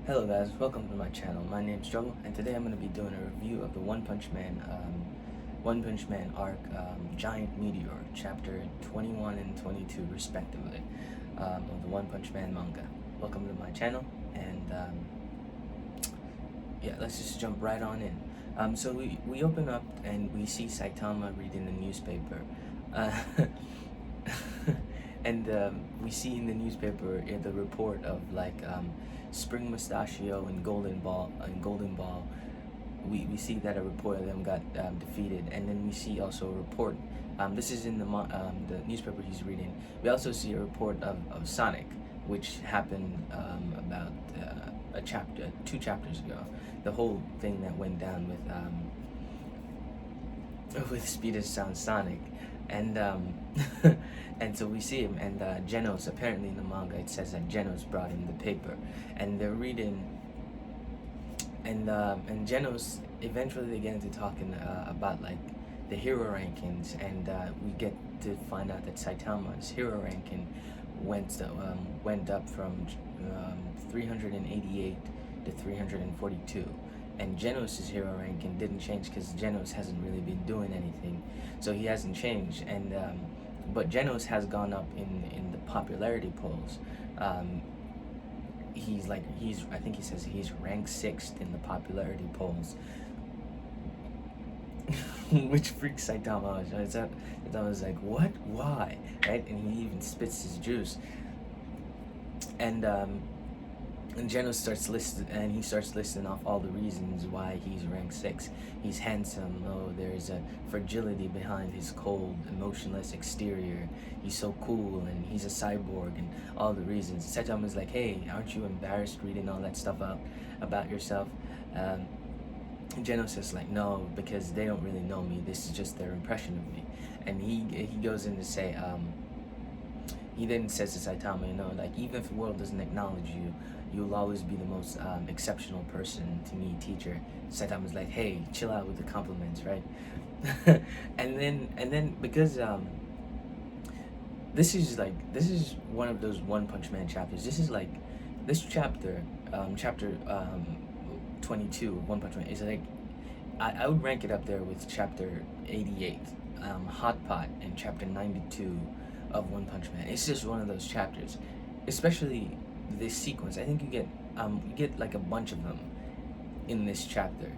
Hello guys, welcome to my channel. My name's Joe, and today I'm going to be doing a review of the One Punch Man arc, Giant Meteor, chapter 21 and 22 respectively, of the One Punch Man manga. Welcome to my channel, and yeah, let's just jump right on in. So we open up and we see Saitama reading the newspaper. Uh, and we see in the newspaper the report of Spring Mustachio and Golden Ball. We see that a report of them got defeated, and then we see also a report. This is in the newspaper he's reading. We also see a report of Sonic, which happened about two chapters ago. The whole thing that went down with Speed as Sound Sonic, and and so we see him, and Genos, apparently in the manga it says that Genos brought him the paper, and they're reading, and Genos, eventually they get into talking about like the hero rankings, and we get to find out that Saitama's hero ranking went up from 388 to 342, and Genos' hero ranking didn't change because Genos hasn't really been doing anything, so he hasn't changed. And but Genos has gone up in the popularity polls. He's I think he says he's ranked 6th in the popularity polls, which freaks Saitama out. Saitama's like, what? Why? Right? And he even spits his juice. And Genos starts listing off all the reasons why he's ranked 6. He's handsome. Oh, there's a fragility behind his cold, emotionless exterior. He's so cool, and he's a cyborg, and all the reasons. Saitama's like, hey, aren't you embarrassed reading all that stuff out about yourself? Genos is like, no, because they don't really know me. This is just their impression of me. And he goes in to say, he then says to Saitama, like, even if the world doesn't acknowledge you, you'll always be the most exceptional person to me, teacher. Saitama's like, hey, chill out with the compliments, right? and then because this is one of those One Punch Man chapters. This chapter, chapter 22 of One Punch Man is like, I would rank it up there with chapter 88, Hot Pot, and chapter 92 of One Punch Man. It's just one of those chapters, especially this sequence. I think you get like a bunch of them in this chapter.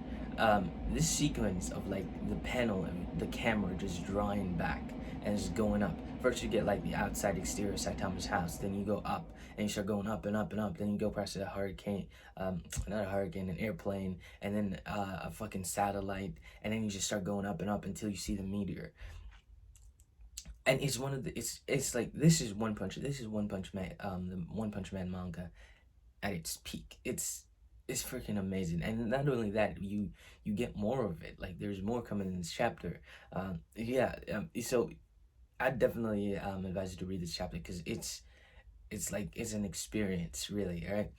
This sequence of like the panel and the camera just drawing back and just going up. First you get like the outside exterior of Saitama's house, then you go up and you start going up and up and up, then you go past a hurricane, not a hurricane, an airplane, and then a fucking satellite, and then you just start going up and up until you see the meteor. And it's one of the it's like this is One Punch Man, the One Punch Man manga at its peak. It's freaking amazing. And not only that, you get more of it. Like, there's more coming in this chapter. So I definitely advise you to read this chapter, because it's an experience, really. All right.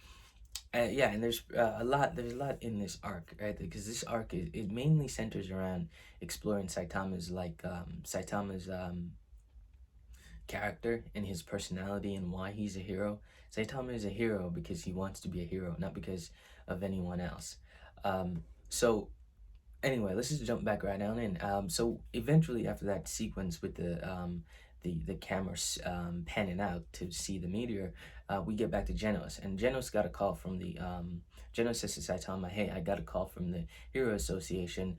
Yeah, and there's a lot in this arc, right? Because this arc, it mainly centers around exploring Saitama's character and his personality and why he's a hero. Saitama is a hero because he wants to be a hero, not because of anyone else. So anyway, let's just jump back right down in. So eventually, after that sequence with the camera panning out to see the meteor, we get back to Genos, and Genos got a call from the Genos says to Saitama, "Hey, I got a call from the Hero Association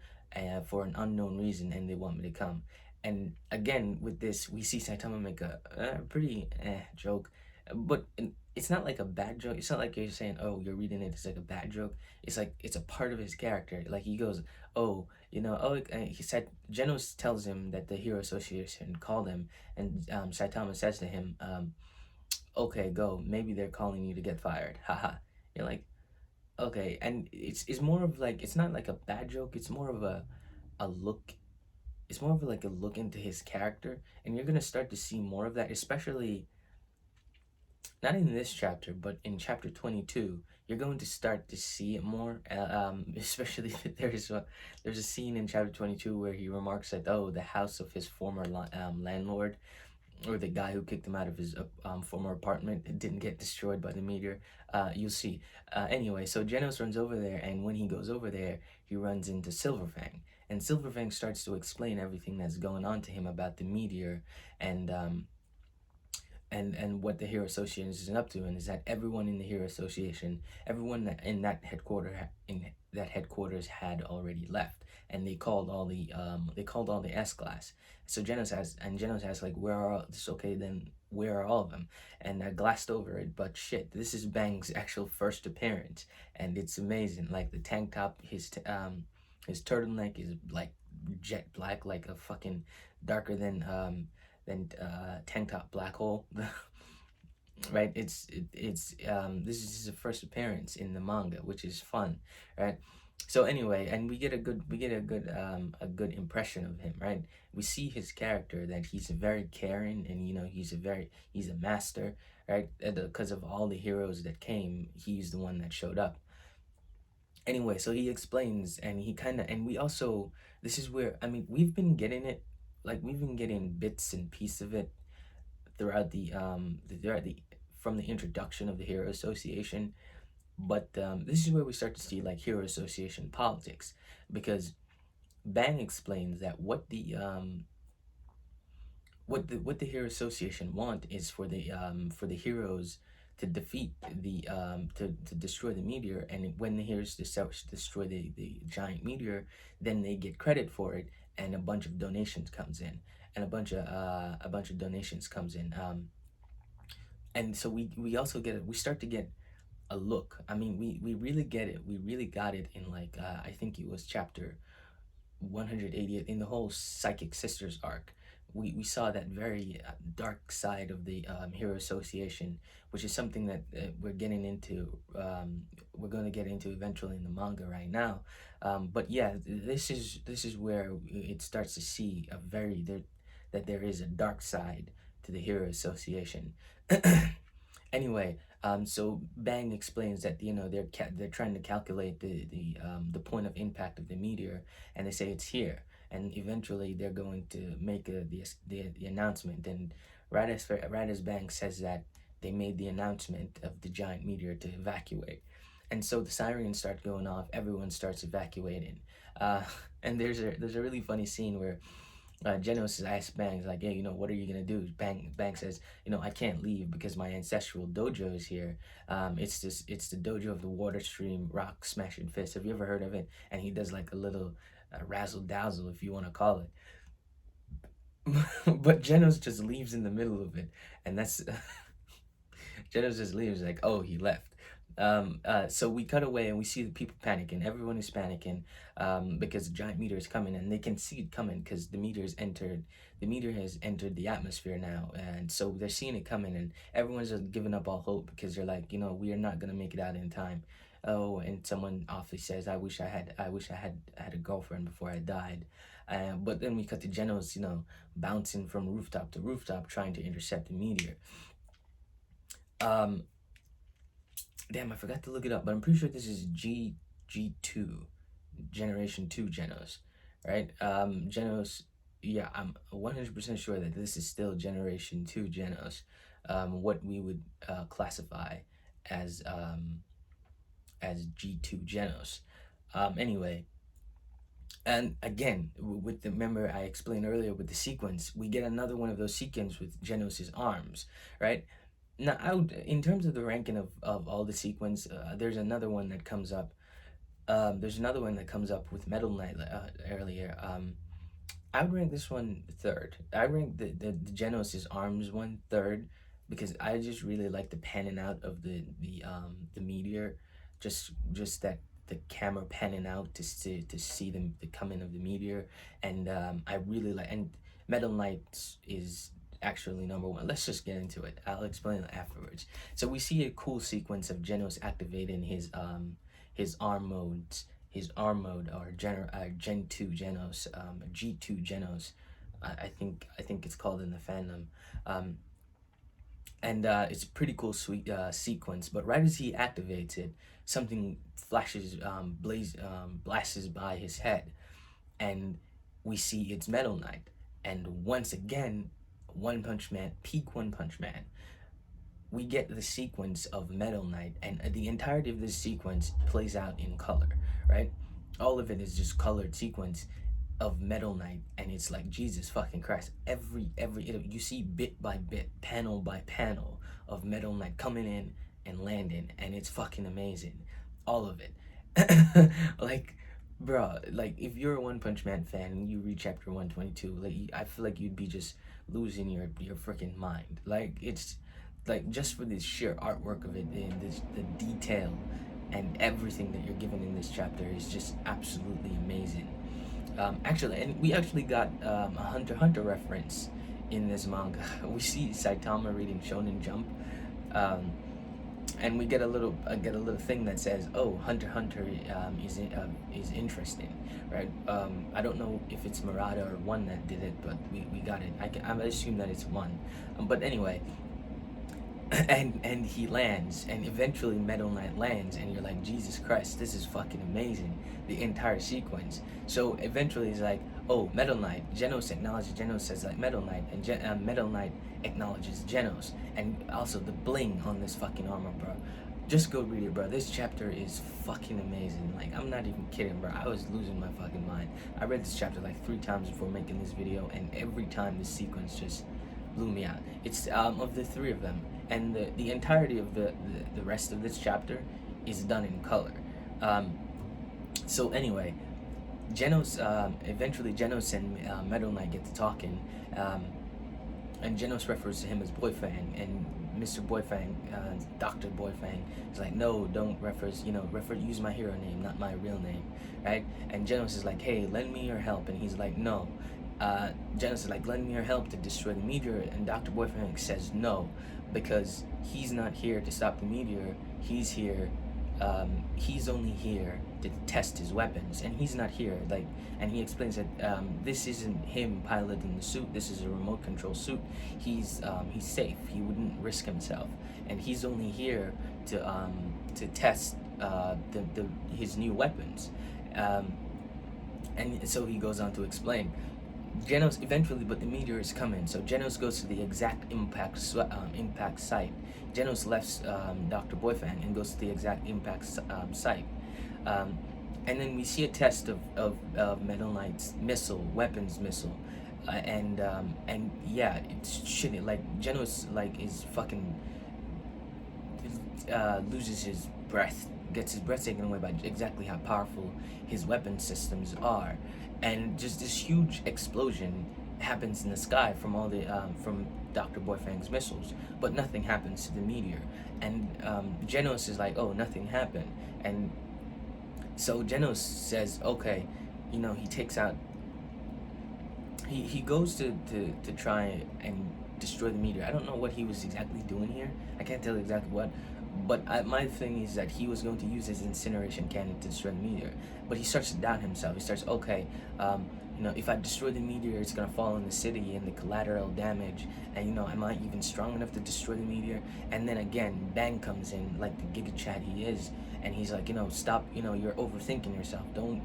for an unknown reason, and they want me to come." And again, with this, we see Saitama make a pretty joke, but it's not like a bad joke. It's not like you're saying, "Oh, you're reading it, it's like a bad joke." It's like it's a part of his character. Like, he goes, "Oh, he said." Genos tells him that the Hero Association called him, and Saitama says to him, "Okay, go. Maybe they're calling you to get fired." Haha. You're like, okay, and it's more of like, it's not like a bad joke. It's more of a look. It's more of like a look into his character, and you're gonna start to see more of that, especially not in this chapter, but in chapter 22. You're going to start to see it more. Especially there's a scene in chapter 22 where he remarks that, oh, the house of his former landlord, or the guy who kicked him out of his former apartment didn't get destroyed by the meteor. You'll see. Anyway, so Genos runs over there, and when he goes over there, he runs into Silverfang, and Silverfang starts to explain everything that's going on to him about the meteor, and and what the Hero Association is up to, and is that everyone in the Hero Association, everyone that in that headquarters had already left, and they called all the S class. So Genos asks like, where are all this? Okay, then where are all of them? And I glassed over it, but shit, this is Bang's actual first appearance, and it's amazing. Like the tank top, his turtleneck is like jet black, like a fucking darker than tank top black hole. Right, this is his first appearance in the manga, which is fun, right? So anyway, and we get a good impression of him, right? We see his character, that he's very caring, and he's a master, right? Because of all the heroes that came, he's the one that showed up. Anyway, so he explains, and he kind of, and we also, this is where, I mean, we've been getting it, like we've been getting bits and pieces of it throughout the from the introduction of the Hero Association. But this is where we start to see like Hero Association politics, because Bang explains that what the Hero Association want is for the heroes to defeat to destroy the meteor, and when the heroes destroy the giant meteor, then they get credit for it, and a bunch of donations comes in, and a bunch of donations comes in. And so we also we start to get a look. I mean, we really get it. We really got it in like I think it was chapter 188 in the whole Psychic Sisters arc. We saw that very dark side of the Hero Association, which is something that we're getting into. We're going to get into eventually in the manga right now. But yeah, this is where it starts to see that there is a dark side to the Hero Association. Anyway, so Bang explains that they're trying to calculate the point of impact of the meteor, and they say it's here, and eventually they're going to make the announcement. And right as Bang says that, they made the announcement of the giant meteor to evacuate, and so the sirens start going off. Everyone starts evacuating, uh, and there's a really funny scene where Genos asks Bang, like, hey, what are you gonna do? Bang says, I can't leave because my ancestral dojo is here. It's the dojo of the Water Stream Rock Smashing Fist. Have you ever heard of it? And he does like a little razzle dazzle, if you want to call it. But Genos just leaves in the middle of it, and that's Genos just leaves like, oh, he left. So we cut away and we see the people panicking. Everyone is panicking because the giant meteor is coming, and they can see it coming because the meteor has entered the atmosphere now, and so they're seeing it coming, and everyone's just giving up all hope because they're like, we are not gonna make it out in time. Oh, and someone awfully says, I wish I had a girlfriend before I died. But then we cut to Genos, bouncing from rooftop to rooftop trying to intercept the meteor. Um, Damn, I forgot to look it up, but I'm pretty sure this is G2, Generation 2 Genos, right? Genos, yeah, I'm 100% sure that this is still Generation 2 Genos, what we would classify as as G2 Genos. Anyway, and again, with the remember I explained earlier with the sequence, we get another one of those sequences with Genos's arms, right? Now, in terms of the ranking of all the sequence, there's another one that comes up. There's another one that comes up with Metal Knight earlier. I would rank this one third. I rank the Genos' arms one third, because I just really like the panning out of the meteor, just that the camera panning out to see the coming of the meteor, and I really like, and Metal Knight is actually number one. Let's just get into it. I'll explain it afterwards. So we see a cool sequence of Genos activating his arm modes, or Gen 2 Genos, G2 Genos, I think it's called in the fandom. Um, and it's a pretty cool sweet sequence. But right as he activates it, something flashes, blasts by his head, and we see it's Metal Knight. And once again, One Punch Man, peak One Punch Man, we get the sequence of Metal Knight, and the entirety of this sequence plays out in color, right? All of it is just colored sequence of Metal Knight, and it's like Jesus fucking Christ. Every you see bit by bit, panel by panel of Metal Knight coming in and landing, and it's fucking amazing, all of it. Like, bro, like if you're a One Punch Man fan and you read chapter 122, like I feel like you'd be just losing your freaking mind. Like it's like just for this sheer artwork of it and this the detail and everything that you're given in this chapter is just absolutely amazing. Actually, and we actually got a Hunter x Hunter reference in this manga. We see Saitama reading Shonen Jump, and we get a little thing that says, "Oh, Hunter x Hunter is interesting," right? I don't know if it's Murata or One that did it, but we got it. I assume that it's One, but anyway. And he lands, and eventually Metal Knight lands, and you're like, Jesus Christ, this is fucking amazing, the entire sequence. So eventually he's like, oh, Metal Knight, Genos acknowledges, Genos says like Metal Knight, and Metal Knight acknowledges Genos, and also the bling on this fucking armor, bro. Just go read it, bro. This chapter is fucking amazing. Like, I'm not even kidding, bro. I was losing my fucking mind. I read this chapter like 3 times before making this video, and every time this sequence just blew me out. It's of the 3 of them, and the entirety of the rest of this chapter is done in color. So anyway, Genos eventually Genos and Metal Knight get to talking, and Genos refers to him as Boyfang, and Mr. Boyfang, Dr. Boyfang is like, no, don't use my hero name, not my real name, right? And Genos is like, hey, lend me your help, and he's like, no. Genos is like, lend me your help to destroy the meteor, and Dr. Boyfang says no, because he's not here to stop the meteor. He's here, he's only here to test his weapons, and he's not here, like, and he explains that this isn't him piloting the suit, this is a remote control suit. He's safe, he wouldn't risk himself, and he's only here to test his new weapons. And so he goes on to explain. Genos eventually, but the meteor is coming, so Genos goes to the exact impact site. Genos left Dr. Boyfang and goes to the exact impact site. And then we see a test of Metal Knight's weapons missile, and yeah, it's shitty. Like Genos is fucking loses his breath, gets his breath taken away by exactly how powerful his weapon systems are, and just this huge explosion happens in the sky from all the from Dr. Boyfang's missiles, but nothing happens to the meteor. And Genos is like, oh, nothing happened, and so Genos says, okay, he takes out. He goes to try and destroy the meteor. I don't know what he was exactly doing here. I can't tell exactly what. But my thing is that he was going to use his incineration cannon to destroy the meteor. But he starts to doubt himself. He starts, okay, if I destroy the meteor, it's going to fall in the city and the collateral damage. And, am I even strong enough to destroy the meteor? And then again, Bang comes in, like the Giga Chad he is. And he's like, stop, you're overthinking yourself. Don't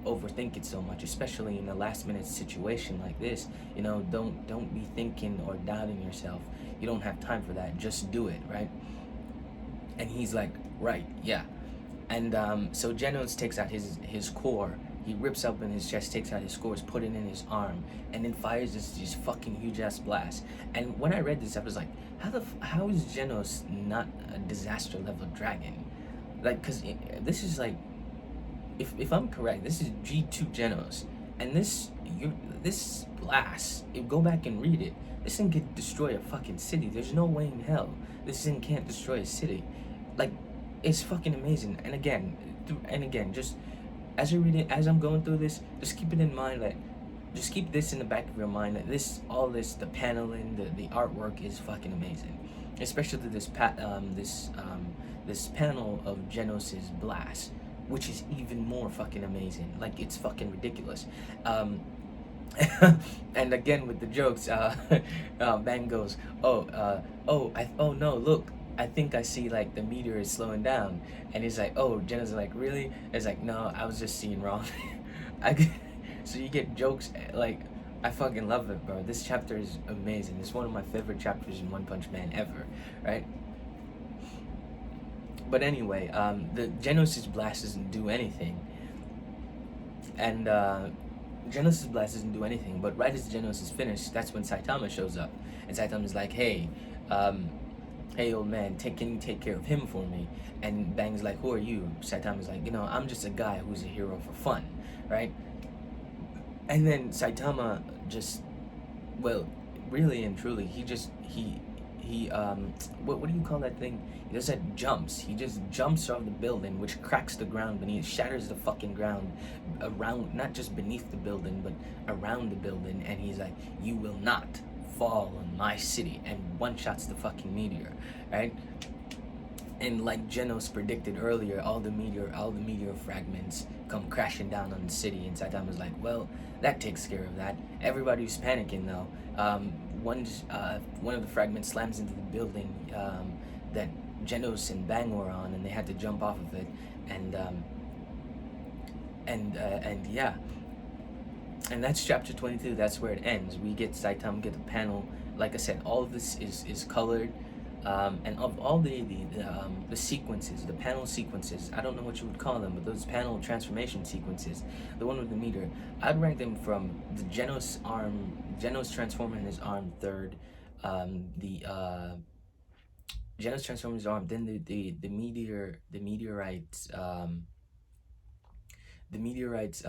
overthink it so much, especially in a last minute situation like this. Don't be thinking or doubting yourself. You don't have time for that. Just do it, right? And he's like, right, yeah. And so Genos takes out his core. He rips open his chest, takes out his cores, put it in his arm, and then fires this fucking huge ass blast. And when I read this, I was like, how is Genos not a disaster level dragon? Like, cause this is like, if I'm correct, this is G2 Genos, and this blast, go back and read it. This thing could destroy a fucking city. There's no way in hell this thing can't destroy a city. Like, it's fucking amazing. And again, just as you read it, as I'm going through this, just keep it in mind that, just keep this in the back of your mind that the paneling, the artwork is fucking amazing, especially this panel of Genos's blast, which is even more fucking amazing. Like, it's fucking ridiculous. And again with the jokes, Bang goes, oh no, look, I think I see like the meteor is slowing down, and he's like, oh, Jenna's like, really? It's like, no, I was just seeing wrong. So you get jokes like I fucking love it, bro. This chapter is amazing. It's one of my favorite chapters in One Punch Man ever, right? But anyway, the Genesis Blast doesn't do anything, and Genesis Blast doesn't do anything. But right as Genesis is finished, that's when Saitama shows up, and Saitama's like, "Hey, um, hey, old man, can you take care of him for me?" And Bang's like, "Who are you?" Saitama's like, I'm just a guy who's a hero for fun, right? And then Saitama just, well, really and truly, he what do you call that thing? He does that jumps. He just jumps off the building, which cracks the ground beneath, shatters the fucking ground around, not just beneath the building, but around the building. And he's like, "You will not fall on my city," and one shots the fucking meteor, right? And like Genos predicted earlier, all the meteor fragments come crashing down on the city. And Saitama's like, "Well, that takes care of that." Everybody's panicking though. One of the fragments slams into the building that Genos and Bang were on, and they had to jump off of it. And and yeah, and that's chapter 22. That's where it ends. We get Saitama get a panel. Like I said, all of this is colored, and of all the sequences, the panel sequences, I don't know what you would call them, but those panel transformation sequences, the one with the meter, I'd rank them from the Genos transforming his arm third, the Genos transforming his arm, then the meteor, the meteorites, the meteorite,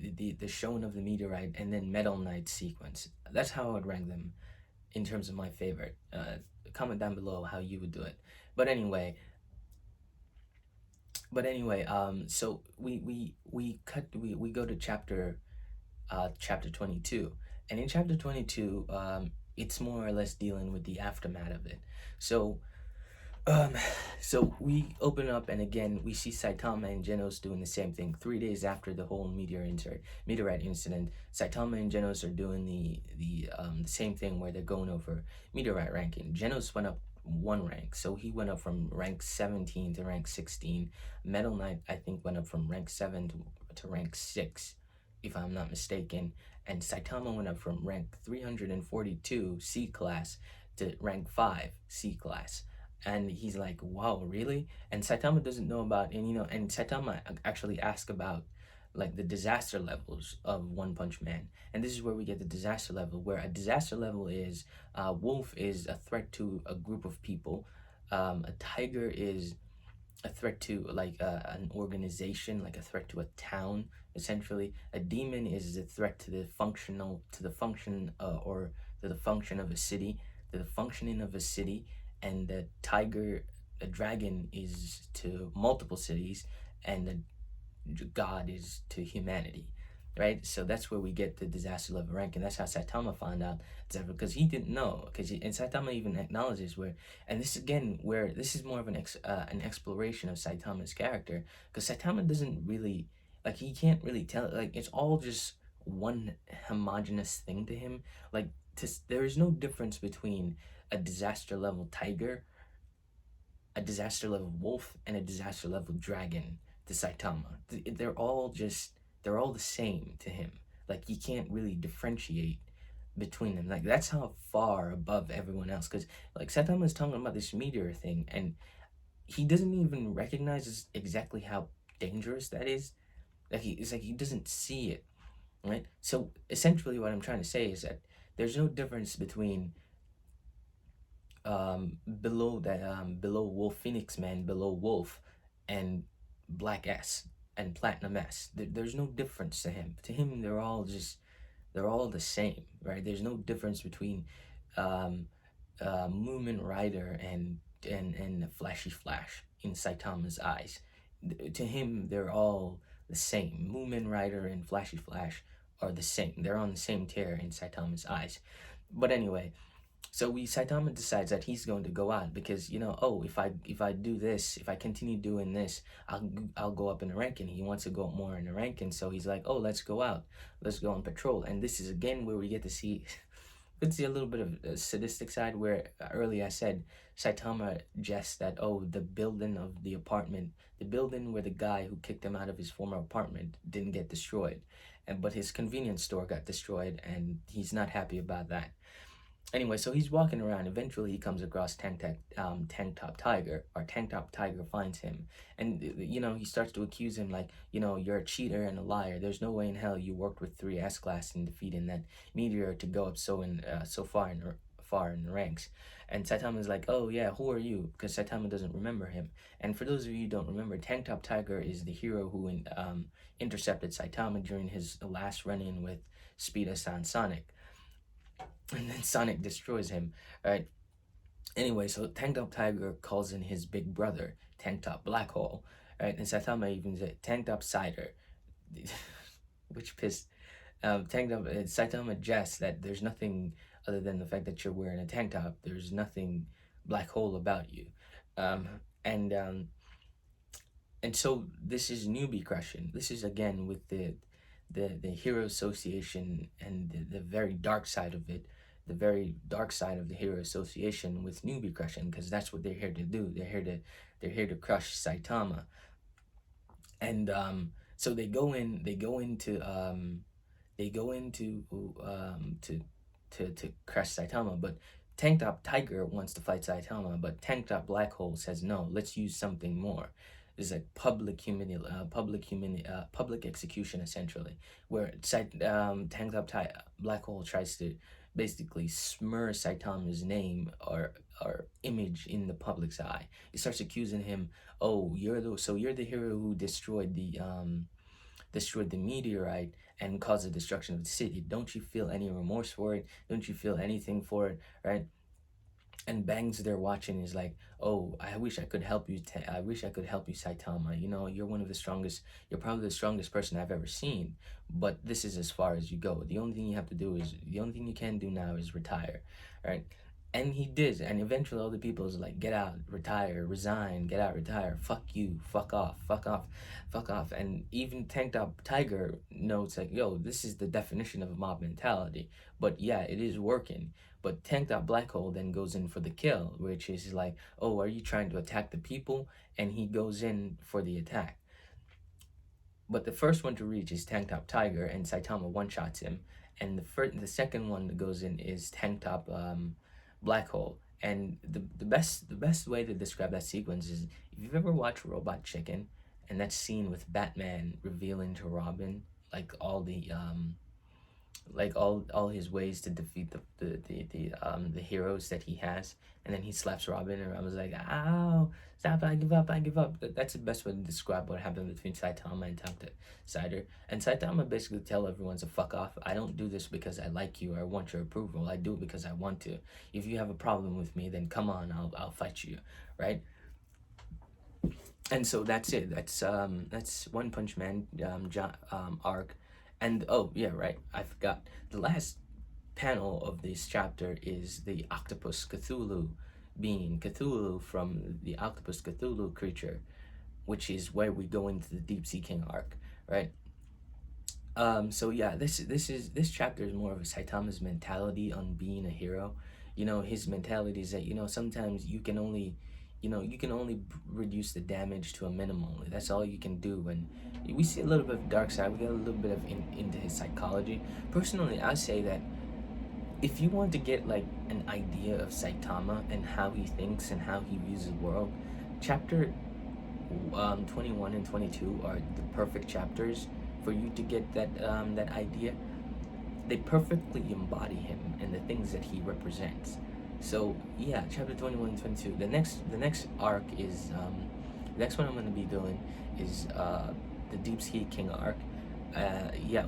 the showing of the meteorite, and then Metal Knight sequence. That's how I would rank them in terms of my favorite. Comment down below how you would do it. But anyway, so we go to chapter 22, and in chapter 22, it's more or less dealing with the aftermath of it. So um, so we open up, and again we see Saitama and Genos doing the same thing. 3 days after the whole meteorite incident, Saitama and Genos are doing the same thing where they're going over meteorite ranking. Genos went up one rank, so he went up from rank 17 to rank 16. Metal Knight, I think, went up from rank 7 to rank 6, if I'm not mistaken. And Saitama went up from rank 342 C class to rank 5 C class. And he's like, "Wow, really?" And Saitama doesn't know about, and Saitama actually asked about like the disaster levels of One Punch Man. And this is where we get the disaster level, where a disaster level is Wolf is a threat to a group of people, a tiger is a threat to like an organization, like a threat to a town. Essentially, a demon is a threat to the function or to the function of a city, to the functioning of a city. And the tiger, a dragon, is to multiple cities, and the God is to humanity, right? So that's where we get the disaster level rank, and that's how Saitama found out, because he didn't know. And Saitama even acknowledges where, and this again where this is more of an exploration of Saitama's character, because Saitama doesn't really, like, he can't really tell, like, it's all just one homogenous thing to him. Like, there is no difference between a disaster level tiger, a disaster level wolf, and a disaster level dragon to Saitama. They're all the same to him. Like, you can't really differentiate between them. Like, that's how far above everyone else. Because like Saitama is talking about this meteor thing, and he doesn't even recognize exactly how dangerous that is. It's like he doesn't see it, right? So essentially, what I'm trying to say is that there's no difference between below Wolf Phoenix Man, below Wolf, and Black S and Platinum S. There's no difference to him. To him, they're all the same, right? There's no difference between um, Moomin Rider and Flashy Flash in Saitama's eyes. To him, they're all the same. Moomin Rider and Flashy Flash are the same. They're on the same tier in Saitama's eyes. But anyway, so Saitama decides that he's going to go out because, oh, if I do this, if I continue doing this, I'll go up in the ranking. He wants to go up more in the ranking, so he's like, "Oh, let's go out, let's go on patrol." And this is again where we get to see, let's see a little bit of a sadistic side, where earlier I said Saitama jests that, oh, the building of the apartment, the building where the guy who kicked him out of his former apartment didn't get destroyed. and but his convenience store got destroyed, and he's not happy about that. Anyway, so he's walking around. Eventually, he comes across Tank Top Tiger, or Tank Top Tiger finds him, and he starts to accuse him like, you're a cheater and a liar. There's no way in hell you worked with three S class in defeating that Meteor to go up so far in the ranks. And Saitama is like, oh yeah, who are you? Because Saitama doesn't remember him. And for those of you who don't remember, Tank Top Tiger is the hero who intercepted Saitama during his last run-in with Speed-san Sonic, and then Sonic destroys him, right? Anyway, so Tank Top Tiger calls in his big brother, Tank Top Black Hole, right? And Saitama even said Tank Top Cider, which pissed Tank Top. Saitama jests that there's nothing other than the fact that you're wearing a tank top. There's nothing black hole about you, um, and um, and so this is newbie crushing. This is again with the hero association and the very dark side of it, the very dark side of the hero association with newbie crushing, because that's what they're here to do. They're here to crush Saitama. And so they go into to crush Saitama, but Tank Top Tiger wants to fight Saitama, but Tank Top Black Hole says no. Let's use something more. It's like public execution, essentially, where Tank Top Black Hole tries to basically smear Saitama's name or image in the public's eye. He starts accusing him, oh, you're the hero who destroyed the meteorite and caused the destruction of the city. Don't you feel any remorse for it? Don't you feel anything for it, right? And Bangs there watching is like, oh, I wish I could help you. I wish I could help you, Saitama. You're one of the strongest. You're probably the strongest person I've ever seen. But this is as far as you go. The only thing you can do now is retire, right? And he did, and eventually all the people is like, get out, retire, resign, get out, retire, fuck you, fuck off, fuck off, fuck off. And even Tank Top Tiger notes like, yo, this is the definition of a mob mentality. But yeah, it is working. But Tank Top Black Hole then goes in for the kill, which is like, oh, are you trying to attack the people? And he goes in for the attack. But the first one to reach is Tank Top Tiger, and Saitama one-shots him. And the second one that goes in is Tank Top Black Hole. And the best way to describe that sequence is, if you've ever watched Robot Chicken, and that scene with Batman revealing to Robin like all his ways to defeat the heroes that he has, and then he slaps Robin, and Robin's like, ow, stop, I give up. That's the best way to describe what happened between Saitama and Tank Top Cider. And Saitama basically tell everyone to fuck off. I don't do this because I like you or I want your approval. I do it because I want to. If you have a problem with me, then come on, I'll fight you, right? And so that's it. That's One Punch Man arc. And oh yeah, right, I forgot. The last panel of this chapter is the Octopus Cthulhu being Cthulhu from the Octopus Cthulhu creature, which is where we go into the Deep Sea King arc, right? So yeah, this chapter is more of a Saitama's mentality on being a hero. His mentality is that sometimes you can only reduce the damage to a minimum. That's all you can do. And we see a little bit of dark side. We get a little bit of into his psychology. Personally, I say that if you want to get like an idea of Saitama and how he thinks and how he views the world, chapter 21 and 22 are the perfect chapters for you to get that idea. They perfectly embody him and the things that he represents. So yeah, chapter 21 and 22. The next arc is the next one I'm going to be doing is the Deep Sea King arc.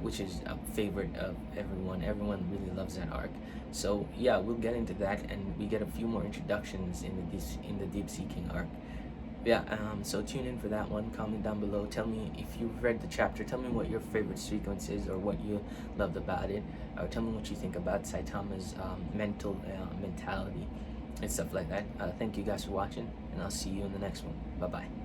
Which is a favorite of everyone. Everyone really loves that arc. So yeah, we'll get into that, and we get a few more introductions in the Deep Sea King arc. Yeah, so tune in for that one. Comment down below. Tell me if you've read the chapter. Tell me what your favorite sequence is, or what you loved about it, or tell me what you think about Saitama's mentality and stuff like that. Thank you guys for watching, and I'll see you in the next one. Bye bye.